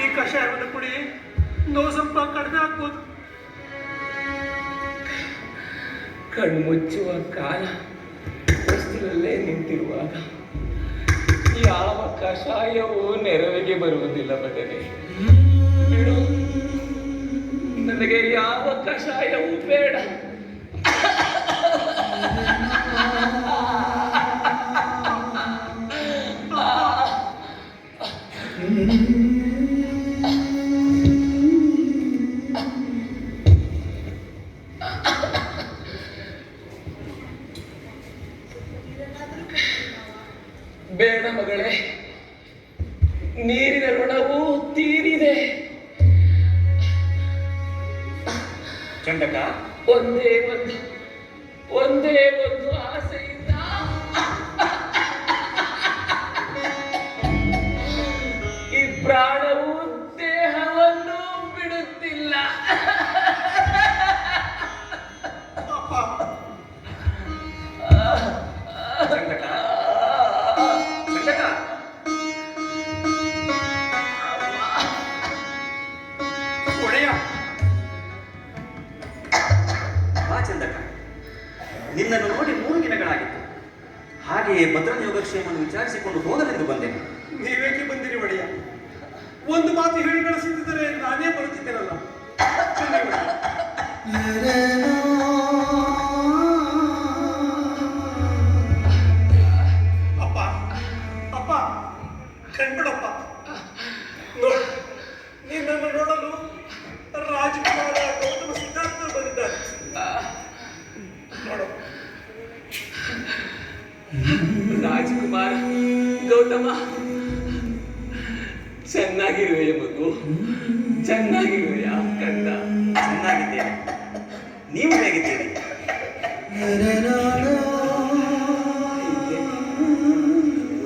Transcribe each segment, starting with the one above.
ಈ ಕಷಾಯವನ್ನು ಕುಡಿ, ನೋವು ಸ್ವಲ್ಪ ಕಡಿಮೆ ಆಗ್ಬೋದು. ಕಣ್ಮುಚ್ಚುವ ಕಾಲ ಹೊಸ್ತಿಲಲ್ಲೇ ನಿಂತಿರುವಾಗ ಯಾವ ಕಷಾಯವೂ ನೆರವಿಗೆ ಬರುವುದಿಲ್ಲ ಬದನೆ. ಬಿಡು, ನನಗೆ ಯಾವ ಕಷಾಯವೂ ಬೇಡ. ಬೇಡ ಮಗಳೇ, ನೀರಿನ ಋಣವು ತೀರಿದೆ. ಚಂಡಕ, ಒಂದೇ ಒಂದು ಆಸೆಯಿಂದ ಈ ಪ್ರಾಣವು ದೇಹವನ್ನು ಬಿಡುತ್ತಿಲ್ಲ. ಚಂಡಕ, ಚಂಡಕ, ಒಡೆಯ. ಬಾ ಚಂದಕ, ನಿನ್ನನ್ನು ನೋಡಿ 3 ದಿನಗಳಾಗಿತ್ತು. ಹಾಗೆಯೇ ಭದ್ರನ ಯೋಗಕ್ಷೇಮವನ್ನು ವಿಚಾರಿಸಿಕೊಂಡು ಹೋಗಲೆಂದು ಬಂದೆನು. ನೀವೇಕೆ ಬಂದಿರಿ ಒಡೆಯ? ಒಂದು ಮಾತು ಹೇಳಿ ಕಳಿಸಿದ್ದರೆ ನಾನೇ ಬರುತ್ತಿದ್ದೇನಲ್ಲ. ಅಪ್ಪ ಅಪ್ಪ, ಕಣ್ಬಿಡಪ್ಪ. ನೋಡು, ನಿನ್ನನ್ನು ನೋಡಲು ರಾಜಕುಮಾರ ಗೌತಮ ಸಿದ್ಧಾರ್ಥ ಬಂದಿದ್ದಾರೆ. ನೋಡು. ರಾಜಕುಮಾರ ಗೌತಮ, ಚೆನ್ನಾಗಿರುವೆಯ ಮಗು, ಚೆನ್ನಾಗಿರುವೆಯ ಕಂದ? ಚೆನ್ನಾಗಿದ್ದೇನೆ. ನೀವು ಹೇಗಿದ್ದೀರಿ?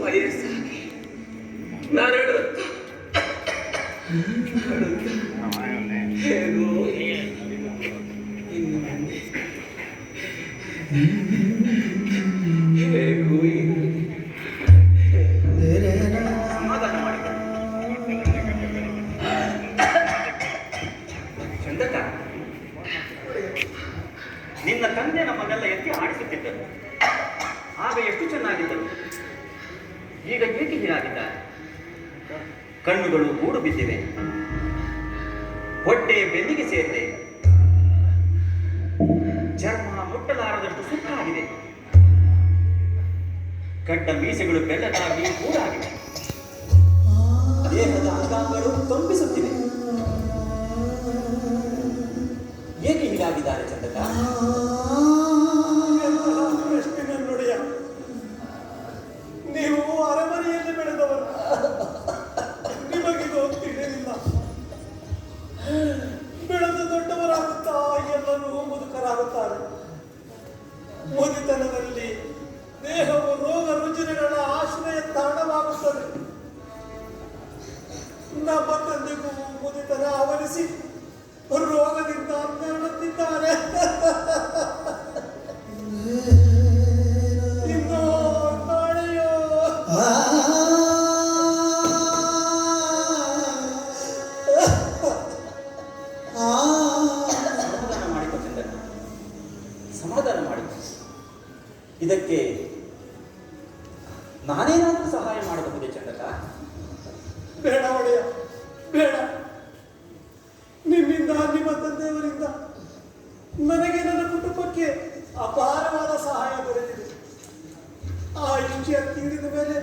ವಯಸ್ಸಾಗಿ ನರಳುತ್ತ ಹೇಗೋ ಇನ್ನು ಮುಂದೆ ಹೇಗೂ ಸಮಾಧಾನ ಮಾಡಿಕೊಳ್ಳಿ. ಚಂದಕ, ನಿನ್ನ ತಂದೆ ನಮ್ಮನ್ನೆಲ್ಲ ಎತ್ತಿ ಆಡಿಸುತ್ತಿದ್ದರು. ಆಗ ಎಷ್ಟು ಚೆನ್ನಾಗಿದ್ದರು. ಈಗ ಏಕೆ ಹೀಗಾಗಿದ್ದಾರೆ? ಕಣ್ಣುಗಳು ಗೂಡು ಬಿದ್ದಿವೆ, ಹೊಟ್ಟೆ ಬೆನ್ನಿಗೆ ಸೇರಿದೆ, ಚರ್ಮ ಮುಟ್ಟಲಾರದಷ್ಟು ಸುಕ್ಕಾಗಿದೆ, ಗಡ್ಡ ಮೀಸೆಗಳು ಬೆಲ್ಲದಾಗಿ ಗೂಡಾಗಿವೆ, ದೇಹದ ಅಂಗಾಂಗಗಳು ಕಂಪಿಸುತ್ತಿವೆ. ಏಕೆ ಹೀಗಾಗಿದ್ದಾರೆ ಚಂದಕ? ಪ್ರಶ್ನೆ ನನ್ನೊಡೆಯ. ನೀವು ಅರಮನೆಯಲ್ಲಿ ಬೆಳೆದವರು, ನಿಮಗಿದು ತಿಳಿಯಲಿಲ್ಲ. ಬೆಳೆದು ದೊಡ್ಡವರಾಗುತ್ತಾ ಎಲ್ಲರೂ ಮುದುಕರಾಗುತ್ತಾರೆ. ಮುದಿತನದಲ್ಲಿ ದೇಹವು ರೋಗ ರುಜಿನಗಳ ಆಶ್ರಯ ತಾಣವಾಗುತ್ತದೆ. ನಮ್ಮ ತಂದೆಗೂ ಮುದಿತನ ಆವರಿಸಿ ರೋಗದಿಂದ ನರಳುತ್ತಿದ್ದಾರೆ. ಇನ್ನು ನಾಳೆಯೋ ಸಮಾಧಾನ ಮಾಡಿಕೊ ಚಂದಕ, ಸಮಾಧಾನ ಮಾಡಿಕೊ. ಇದಕ್ಕೆ ನಾನೇನಾದರೂ ಸಹಾಯ ಮಾಡಬಹುದೇ ಚಂದಕ? ಬೇಡ ಒಡೆಯ, ಬೇಡ. ನಿಮ್ಮಿಂದ, ನಿಮ್ಮ ತಂದೆಯವರಿಂದ ನನಗೆ, ನನ್ನ ಕುಟುಂಬಕ್ಕೆ ಅಪಾರವಾದ ಸಹಾಯ ದೊರೆತಿದೆ. ಆ ವಿಷಯ ತೀರಿದ ಮೇಲೆ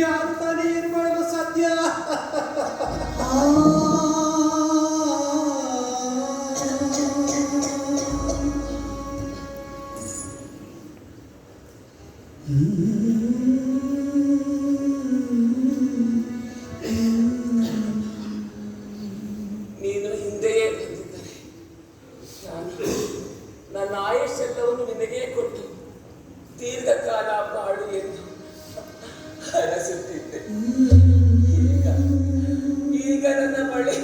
ಯಾರು ತಾನೇ ಏನು ಮಾಡಲು ಸಾಧ್ಯ? ನೀನು ಹಿಂದೆಯೇ ಬಂದಿದ್ದರೆ ನಿನಗೆ ಕೊಟ್ಟು ದೀರ್ಘಕಾಲ ಬಾಳು ಎಂದು ಹರಸುತ್ತಿದ್ದೆ. ಈಗ ನನ್ನ ಬಳಿ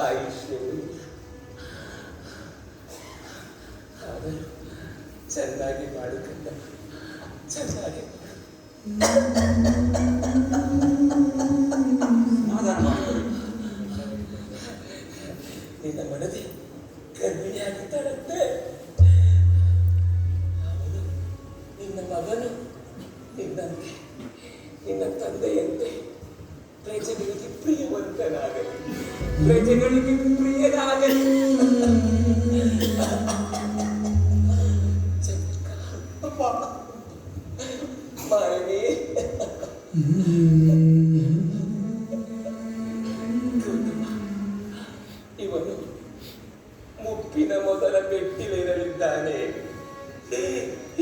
ಆಯುಷ್ಯ ಆದರೂ ಚೆನ್ನಾಗಿ ಮಾಡಿಕೊಂಡ, ಚೆನ್ನಾಗಿ ಸಮಾಧಾನ ಮಾಡಿಕೊಳ್ಳಿ. ನಿನ್ನ ಮನದಿ ಗರ್ಭಿಣಿಯಾಗಿದ್ದಾಳಂತೆ. ಅವನು ನಿನ್ನ ಮಗನು ನಿನ್ನಂತೆ, ನಿನ್ನ ತಂದೆಯಂತೆ ಪ್ರಜೆಗಳಿಗೆ ಪ್ರಿಯವಂತನಾಗಲಿ, ಪ್ರಜೆಗಳಿಗೆ ಪ್ರಿಯನಾಗಲಿ. ಅಪ್ಪ ಮಾಯನೇ, ಇವನು ಮುಪ್ಪಿನ ಮೊದಲ ಮೆಟ್ಟಿಲೇರಲಿದ್ದಾನೆ.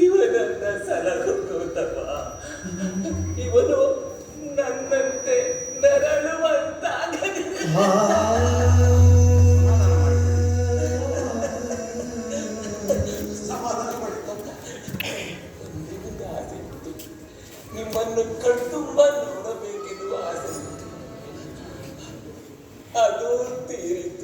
ಇವನನ್ನ ಸಲಹು ಗೌತಮ. ಇವನು ನನ್ನಂತೆ ನರಳುವಂತಾಗಲಿ. ಸಮಾಧಾನ ಮಾಡಿಕೊಂಡ. ಒಂದಿನ ಆಸೆ ಇತ್ತು, ನಿಮ್ಮನ್ನು ಕಣ್ತುಂಬ ನೋಡಬೇಕೆಂದು ಆಸೆ ಇತ್ತು. ಅದು ತೀರಿತು.